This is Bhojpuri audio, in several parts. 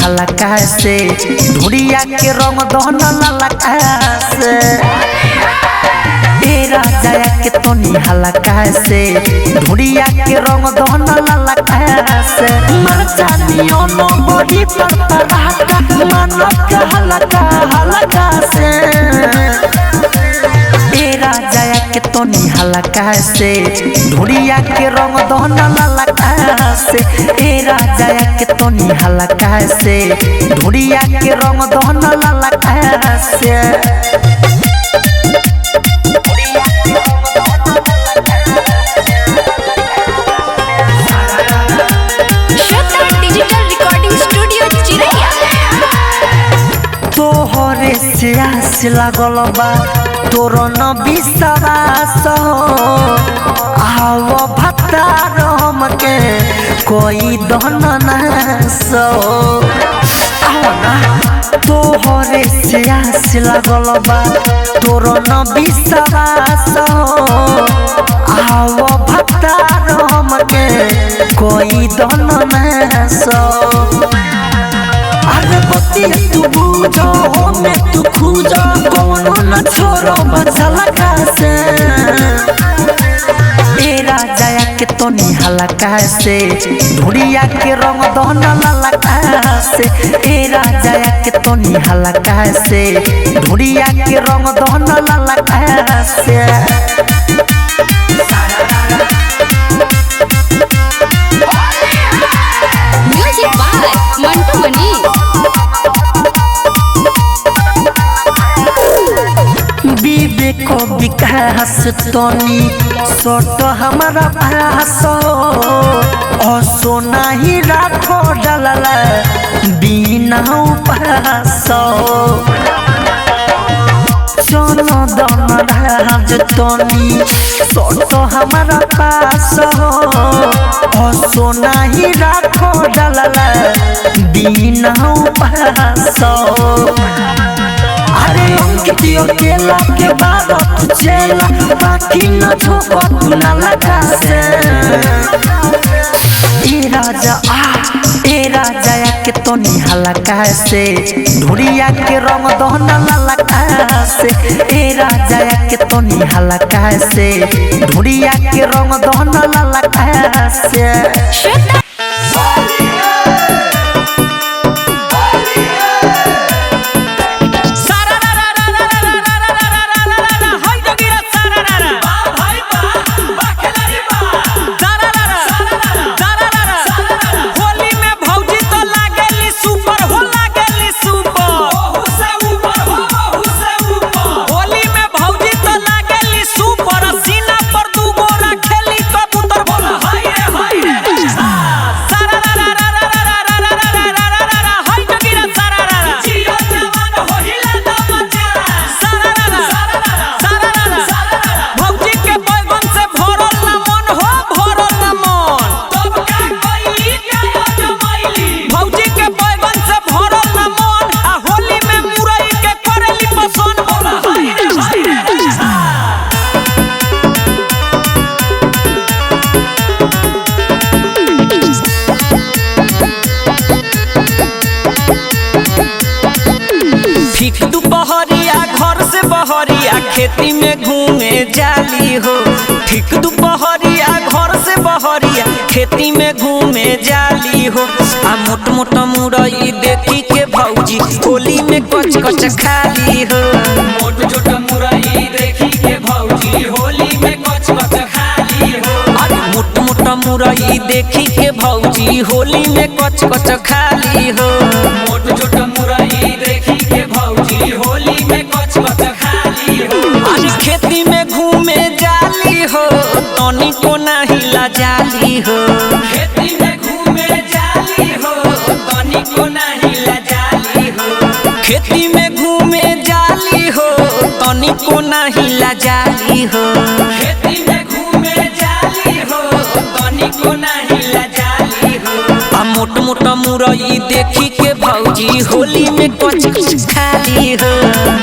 हल्का से ढूढ़िया के रंग दहन ललका से ए राजा के तनी हल्का से ढूढ़िया के रंग दहन ललका से मरचानियों नो बॉडी पर पराठा मानो के हल्का हल्का से ए राजा के तनी हल्का से ढूढ़िया के रंग दहन ललका से ए राजा के तनी हल्का से ढूढ़िया के रंग दहन ललका से तोहरे से आस लागल बा तोर न विश्वास आओ भतार हमके कोई दहन नास आओ ना तोहरे से आस लागल बा तोर न विश्वास आओ भतार हमके कोई दहन नास अरे बतिया तू बुझो हमें तू खोजो कोनो न छोड़ो बचल से ए राजा के तनी हल्का से ढूढ़िया के रंग दहन ललका से ए राजा के तनी हल्का से ढूढ़िया के रंग दहन ललका से म्यूजिक बाय मंटू मनी विवेक विकास तनी सोट हमारा पास सोना ही राखो डलला बिना उपास चलो दन राज तनी सोट हमारा पास सोना ही राखो डलला बिना उपास अरे अंकितियो केला के बाद तू चला बाकी न छोको तू न लगा से ए राजा के तनी हल्का से ढूढ़िया के रंग दहन ललका से ए राजा के तनी हल्का से ढूढ़िया के रंग दहन ललका से खेती में घूमे जाली हो ठीक दोपहरिया घर से बहरिया खेती में घूमे जाली हो आ मोट मोट मुरई देखी के भौजी होली में कच कच खाली हो मोट छोट मुरई देखी के भौजी होली में कच कच खाली हो अरे मोट मोट मुरई देखी के भौजी होली में कच कच खाली हो मोट छोट मुरई देखी के भौजी होली में कच कच खाली हो खेती में घूमे जाली हो तनी को नहीं लजाली हो खेती में घूमे जाली हो तनी को नहीं लजाली हो खेती में घूमे जाली हो तनी को नहीं लजाली हो खेती में घूमे जाली हो तनी को नहीं लजाली हो आ मोट मोट मुरई देखी के भौजी होली में कच कच खाली हो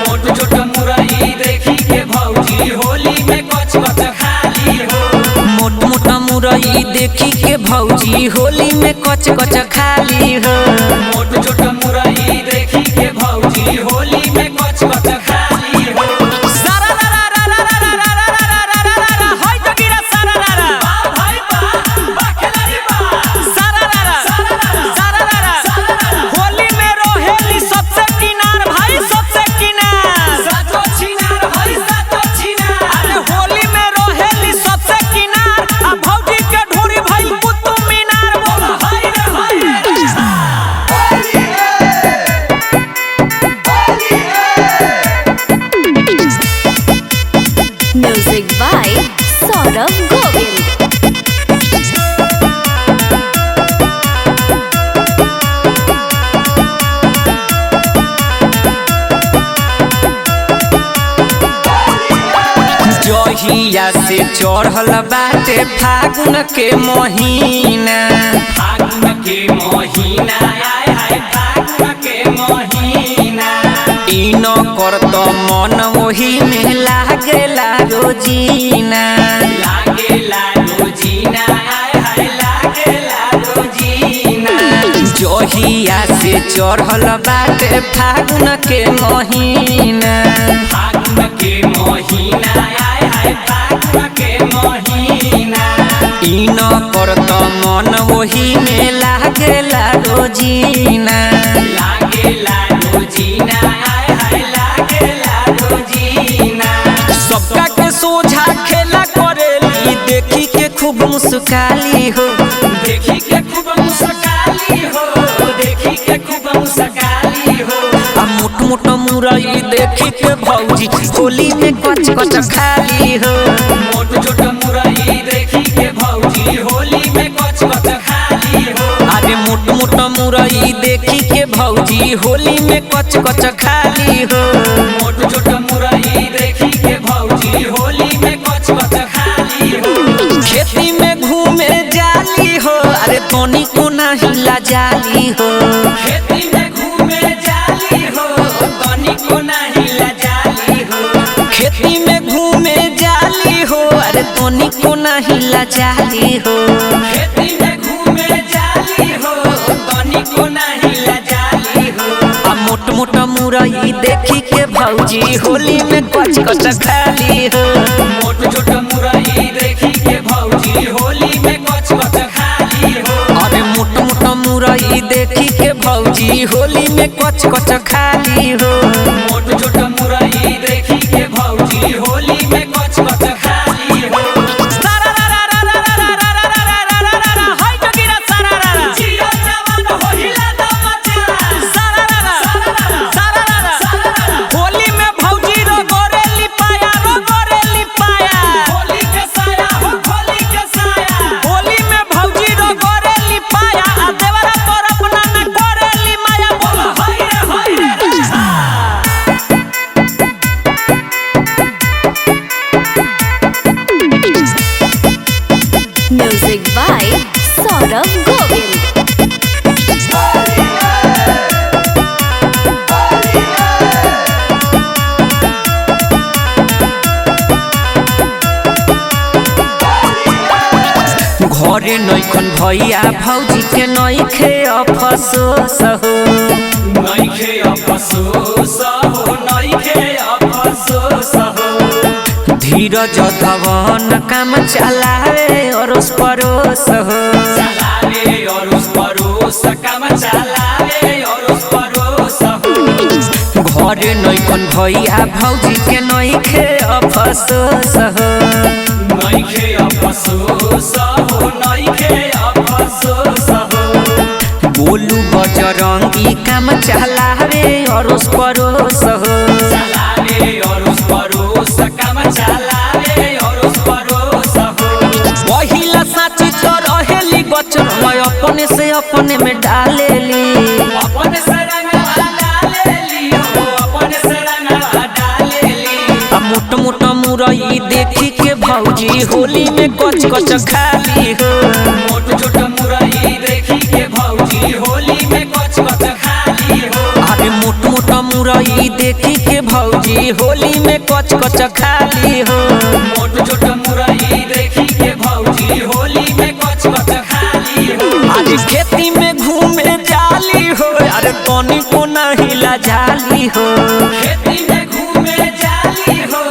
मोट छोट मुरई देखी के भौजी होली में कच कच खाली हो मोट मोट मुरई देखी के भौजी होली में कच कच खाली हो मोट छोट जहिया से चढ़ल बाटे फागुन के महीना, फागुन के महीना आय हाय फागुन के महीना। ई न करत मन वही में लागेला रोजीना, लागेला रोजीना आय हाय लागेला रोजीना। जहिया से चढ़ल बाटे फागुन के महीना, फागुन के महीना आय हाय फागुन के महीना। ई न करत मन वही में लागेला रोजीना, लागेला रोजीना आय हाय लागेला रोजीना। सबका के सोझा खेला करेली देखी के खूब मुस्काली हो, देखी के खूब मुस्काली हो, देखी के खूब मुस्काली हो। आ मोट मोट मुरई देखी के भौजी होली में कच कच खाली हो, मोट छोट मुरई देखी के भौजी होली में कच कच खाली हो। अरे मोट मोट मुरई देखी के भौजी होली में कच कच खाली हो। मोट छोट मुरई देखी के भौजी होली में कच कच खाली हो। खेती में घूमे जाली हो, अरे तोनी को नहीं लाजाली हो, खेती में घूमे जाली हो, तनी को नहीं लजाली हो। खेती में घूमे जाली हो, अरे तोनी को नहीं लाजाली हो। खेती में घूमे जाली हो, तनी को नहीं लजाली हो। आ मोट मोट मुरई देखी के भौजी होली में कच कच खाली हो, मोट छोट मुरई देखी के भौजी होली में कच कच खाली हो। अरे मोट मोट मुरई देखी के भौजी होली में कच कच खाली हो। मोट छोट मुरई देखी के भौजी होली में कच कच खाली हो। जिया जवान होइला दमचा। होली में भौजी रो गोरेली पाया, रो गोरेली पाया, होली के साया हो होली के साया। होली में भौजी रो गोरेली पाया, आ देवरा तोर अपना न गोरेली माया बोल। हाय रे Music by Saurabh Govind. घरे नैखन भैया भौजी के नैखे अफसोस हो, नइखे अफसोस हो, नइखे अफसोस हो। धीरज धवन काम चलावे अरोस परोस हो, चलावे और उस परोस काम चलावे और उस परोस हो। घरे नैखन भैया भौजी के नैखे अफसोस हो, नइखे अफसोस हो, नइखे अफसोस हो। बोलू बजरंगी काम चलावे अरोस परोस हो, चलावे और उस परोस काम चलावे और उस परोस हो। पहिला साची तो रहेली बचन मैं अपने से अपने में डालेली, अपने से रंगवा डालेली हो, अपने से रंगवा डालेली। आ मोट मोट मुरई देखी के भौजी होली में कच कच खाली हो, मोट छोट मुरई देखी के भौजी होली में कच कच खाली हो। अरे मोट मोट मुरई देखी के भौजी होली में कच कच खाली हो। मोट छोट मुरई देखी के भौजी होली में कच कच खाली हो। अरे खेती में घूमे जाली हो, अरे तोनी को नहीं लाजाली हो, खेती में घूमे जाली हो,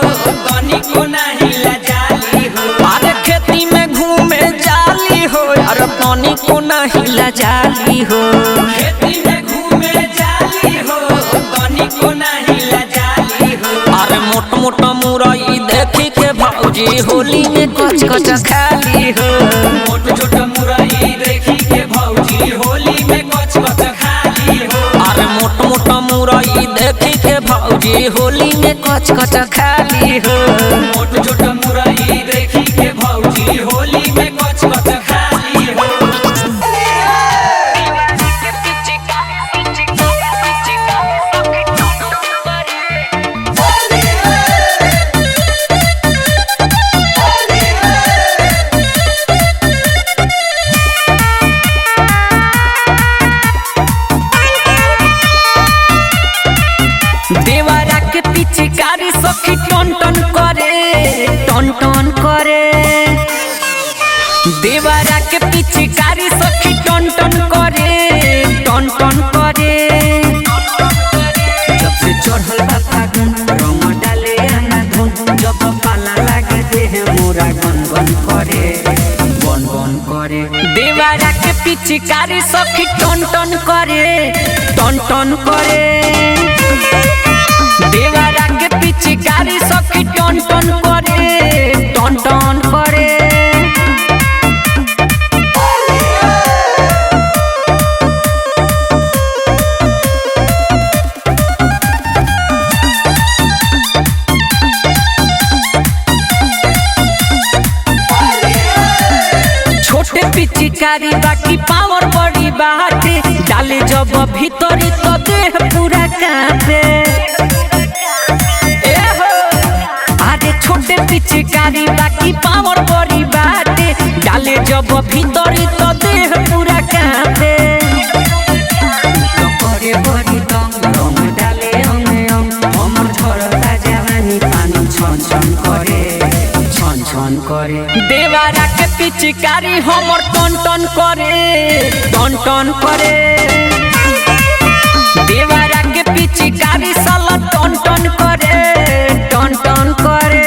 तनी को नहीं लजाली हो। अरे खेती में घूमे जाली हो, अरे तोनी को नहीं लाजाली हो। खेती में घूमे जाली हो, तनी को नहीं लजाली हो। अरे मोट मोट मुरई देखी के भौजी होली में कच कच खाली हो, मोट छोट मुरई देखी के भौजी होली में कच कच खाली हो। अरे मोट मोट मुरई देखी के भौजी होली में कच कच खाली हो। मोट छोट मुरई देखी के भौजी होली में कच कच खाली हो। देवरा के पिचकारी सखी टन टन करे टन टन करे। जब से चढ़ल बा फागुन रंग डाले आना धुन, जब पाला लागे देह मोरा गन गन करे गन गन करे। देवरा के पिचकारी सखी टन टन करे टन टन करे। देवरा के पिचकारी सखी टन टन करे टन टन करे। छोटे पिचकारी बाकी पावर बड़ी बाटे, डाले जब भीतरी तो देह पूरा कांपे। अरे छोटे पिचकारी बाकी पावर बड़ी बाटे, डाले जब भीतरी तो देह पूरा कांपे। तो करे बड़ी दंग रंग डाले अंग अंग, हमर झरता जवानी पानी छन छन करे छन छन करे। देवरा के पिचकारी हमर टन टन करे टन टन करे। देवरा के पिचकारी साला टन टन करे टन टन करे।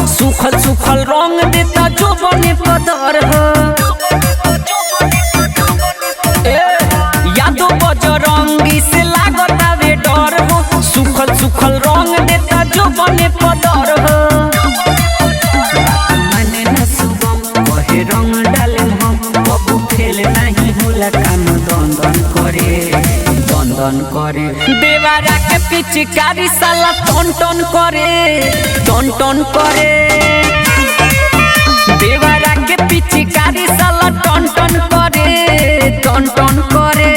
सुखल सुखल रंग देता जो बने पदर हो। यादो बजरंगी से लागता वे डर हो। सुखल सुखल रंग देता जो बने पदर हो। मने न सुगम कहे रंग डाले हम, कबू फेल नहीं होला काम दन दन करे दन दन करे। देवरा के पिचकारी साला टन टन करे टन टन करे। देवरा के पिचकारी साला टन टन करे टन टन करे।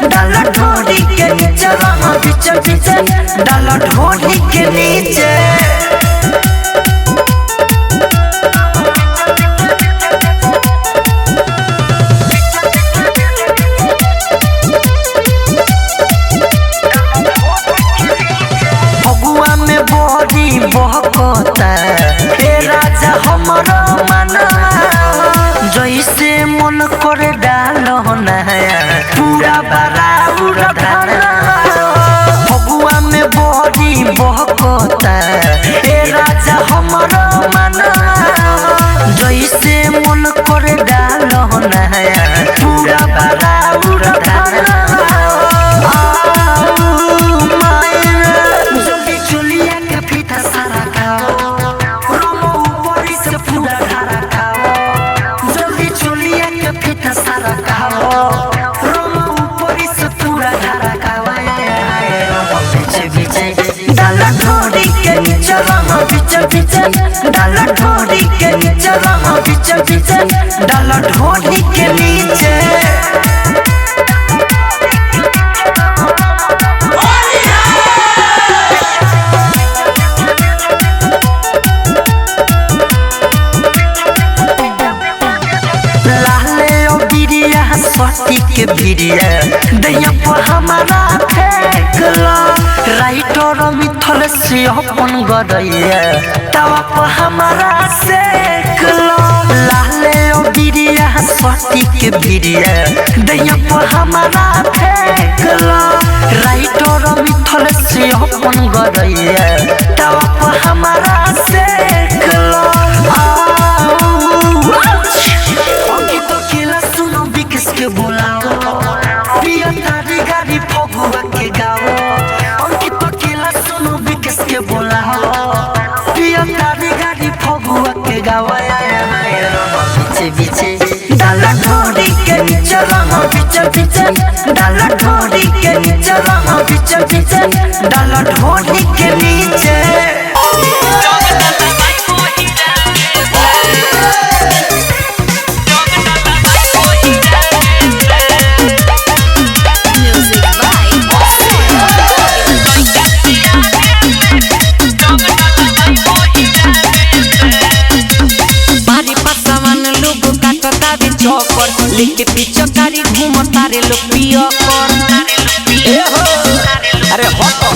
डाला ढोरी के नीचे रहा पीछे पीछे, डाला ढोरी के नीचे। फगुआ में बड़ी बहकता हे राजा हमारा मना, जैसे मन करे डालो नया पूरा बराबर धारा। फगुआ में बड़ी बहकता हे राजा हमारा मना, जैसे मन करे डालो नया पूरा बराबर धारा। चुलिया के फीता सारा खाओ, रोमो ऊपर से पूरा धारा खाओ। जल्दी चुलिया के फीता सारा खाओ, रोमो ऊपर से पूरा धारा खाओ। पीछे पीछे डाला ढोरी के नीचे रहा पीछे पीछे, डाला ढोरी के नीचे रहा पीछे पीछे, डाला ढोरी के नीचे। सती के भिड़िया दैया पर हमारा फेंकला, राइटर मिथल से अपन गदैया तवा पर हमारा सेकला। लाले ओ बिरिया सती के भिड़िया दैया पर हमारा फेंकला, राइटर मिथल से अपन गदैया तवा पर हमारा सेकला। पीछे डाला ढोरी के नीचे रंग पीछे पीछे डाला ढोरी के नीचे रंग पीछे पीछे डाला ढोरी के नीचे Music by बारी पासावान लोग काटता रे चौकर लेके पीछे कारी घूमता रे लोग पियकर ए हो अरे हटो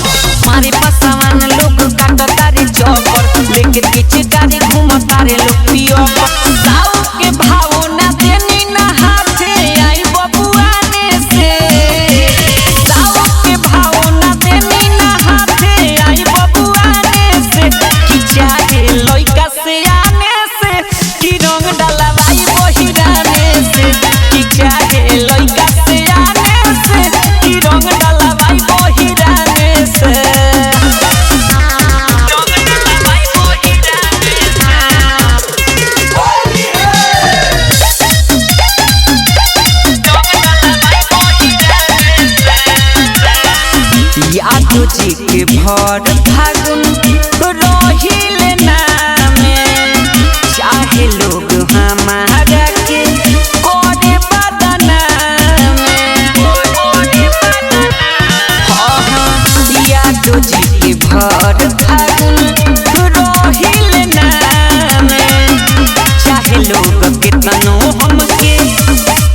मारी पासावान लोग काटता रे चौकर लेके पीछे कारी घूमता रे लोग पियकर साउ के भाव ना देनी ना हाथे आई बबुआ ने से साउ के भाव ना देनी ना हाथे आई बबुआ ने से कि चाहे लइका से आने से कि रंग डलवाई बहिराने से कि चाहे लइका से आने से कि रंग डलवाई बहिराने से यादो जी के भर फागुन रहिले नामे चाहे लोग हमारा के करे बदनामे यादो जी के भर फागुन रहिले नामे चाहे लोग कितनो हमके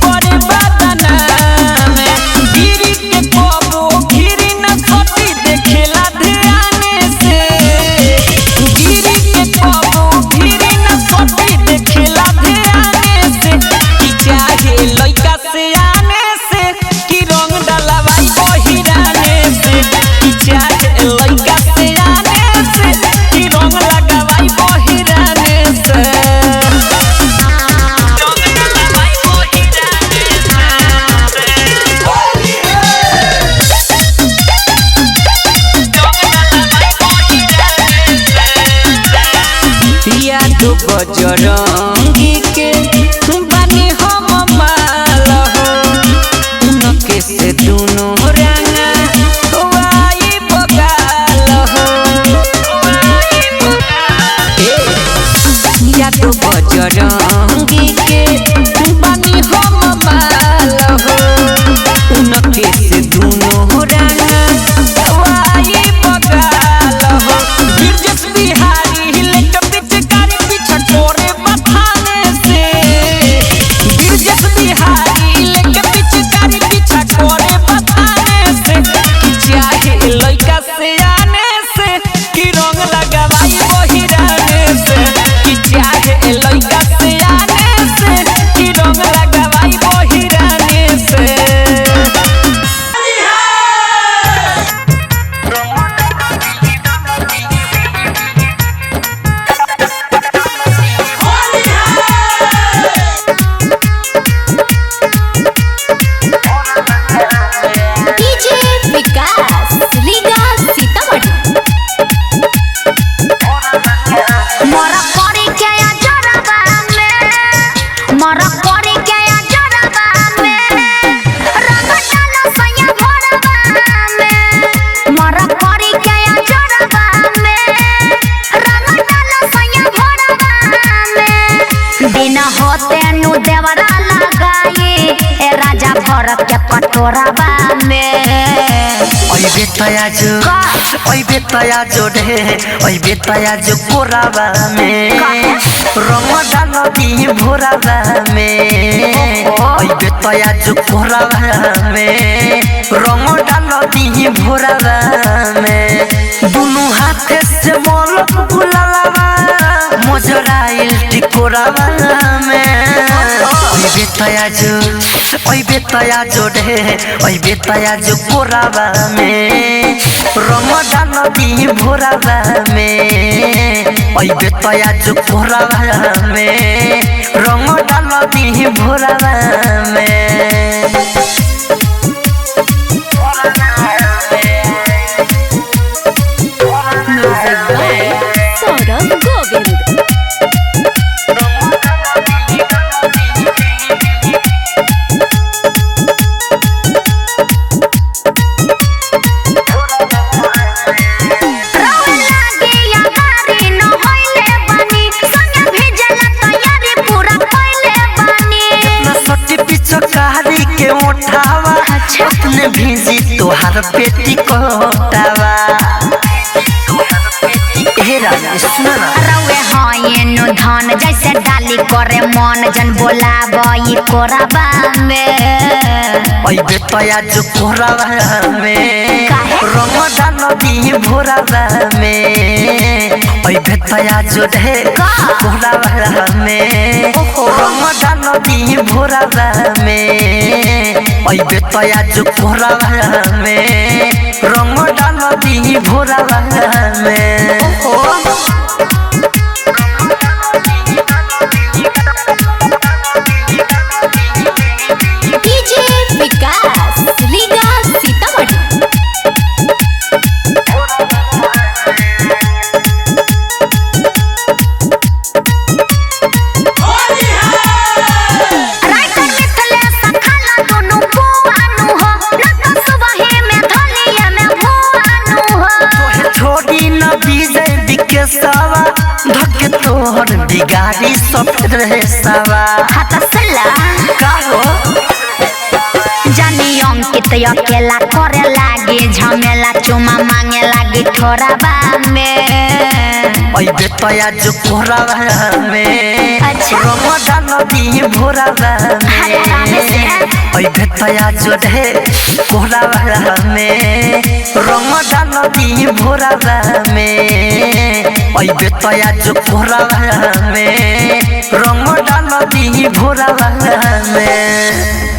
करे बदनामे गिरी के कबो गिरी न सती देखेला ध्याने से गिरी के कबो गिरी न सती देखेला ध्याने से कि चाहे लइका से आने से कि रंग डलवाई बहिराने से कि चाहे लइका से आने से कि रंग लगवाई बहिराने से यादो बजरंगी के बानी हम माल हो उनके से दोनों रंगा वाई बगाल हो यादो बजरंगी के बानी हम माल हो उनके से दोनों रंगा वाई बगाल हो बिरजस बिहारी लेके पिचकारी पीछे छोरे बथाने से बिरजस बिहारी लेके पिचकारी पीछे छोरे बथाने से कि चाहे लइका से आने से कि रंग लगवाई बहिराने से कि चाहे लइका से आने से कि रंग लगवाई बहिराने से DJ विकास रीगा सीतामढ़ी मरा करी के या जरबा में मरा करी के या जरबा में रंग डाला सैया भरबा में मरा करी के या जरबा में रंग डाला सैया भरबा में बिना होते नु देवरा लगाई ए राजा भरत के कटोरबा में ओइ बेतया जो ढे ओइ बेतया जो कोराबा में रंग डालो दी भोराबा में ओइ बेतया जो कोराबा में रंग डालो दी भोराबा में दोनों हाथ से मोल गुलालाबा मोजराइल टिकोराबा में ओइ बेतया जो ढे ओइ बेतया जो कोराबा में रंग डालो दी भोराबा में ओइ बेतया जो कोराबा में रंग डालो दी भोराबा में Music by सौरभ गोविंद दिन भीजी तोहार पेटी कोटावा हे राजा सुन ना रउए हयेनु धन जैसे डाली करे मन जन बोलाबई कोराबा में ओइबे तया जो कोरावा में रमजान दी भोरावा में ओइबे तया जो ढे कोरावा में रमजान दी भोरावा में ओइबे तया जो कोरावा में रमजान दी भोरावा में डीजे विकास रीगा सीतामढ़ी। राइटर मिथले सखाला दोनों बुआनु हो न तो सुबह में धलिया में भुआनु हो तोहे छोड़ी न बीजे बिकेसवा धके तोहर बिगाड़ी सब रहे सवा हाथ सला का हो जानी अंकित अकेला करे लागे झमेला चुमा मांगे लागे ठोराबा में ओइबे तया जो कोरावा में अच्छा। रमजान दी भोरावा में ओइबे तया जो ढे कोरावा में रमजान दी भोरावा में ओइबे तया जो कोरावा में रमजान दी भोरावा में